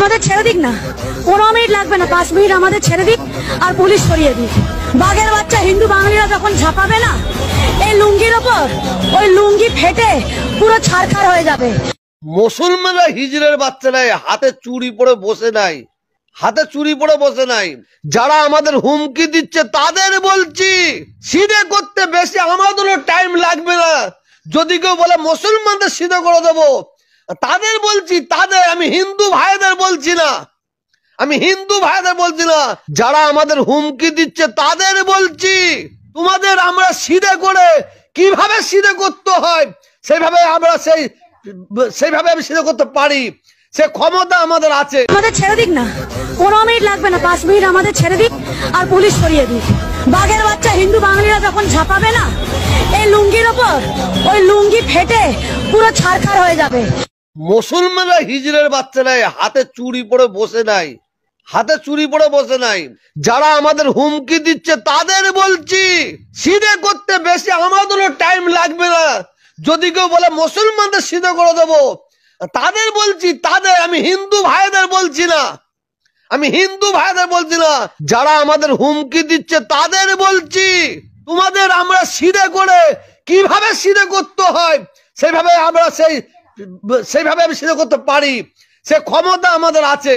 আমাদের ছেড়ে দিক না, 15 মিনিট লাগবে না, 5 মিনিট আমাদের ছেড়ে দিক আর পুলিশ সরিয়ে দিক। বাঘের বাচ্চা হিন্দু বাঙালিরা যখন ঝাঁপাবে না এই লুঙ্গির ওপর, ওই লুঙ্গি ফেটে পুরো ছারখার হয়ে যাবে। মুসলমানরা হিজড়ের বাচ্চারা হাতে চুরি পরে বসে নাই, হাতে চুরি পরে বসে নাই। যারা আমাদের হুমকি দিচ্ছে তাদের বলছি সিধে করতে বেশি আমাদেরও টাইম লাগবে না। যদি কেউ বলে মুসলমানদের সিধে করে দেবো, তাদের বলছি, তাদের, আমি হিন্দু ভাইদের বলছি না, আমি হিন্দু ভাইদের বলছি না, যারা আমাদের হুমকি দিচ্ছে তাদের বলছি তোমাদের আমরা সিধে করে কিভাবে সিধে করতে হয় সেইভাবে আমরা সেইভাবে আমি সিধে করতে পারি, সে ক্ষমতা আমাদের আছে। আমাদের ছেড়ে দিক না, 15 মিনিট লাগবে না, 5 মিনিট আমাদের ছেড়ে দিক আর পুলিশ সরিয়ে দিক। বাঘের বাচ্চা হিন্দু বাঙালিরা যখন ঝাঁপাবে না এই লুঙ্গির ওপর, ওই লুঙ্গি ফেটে পুরো ছারখার হয়ে যাবে। মুসলমানরা হিজড়ের বাচ্চারা হাতে চুরি পরে বসে নাই, হাতে চুরি পরে বসে নাই। যারা আমাদের হুমকি দিচ্ছে তাদের বলছি সিধে করতে বেশি আমাদেরও টাইম লাগবে না। যদি কেউ বলে মুসলমানদের সিধে করে দেবো, তাদের বলছি, তাদের, আমি হিন্দু ভাইদের বলছি না, আমি হিন্দু ভাইদের বলছি না, যারা আমাদের হুমকি দিচ্ছে তাদের বলছি তোমাদের আমরা সিধে করে কিভাবে সিধে করতে হয় সেইভাবে আমরা সেইভাবে আমি সিধে করতে পারি, সে ক্ষমতা আমাদের আছে।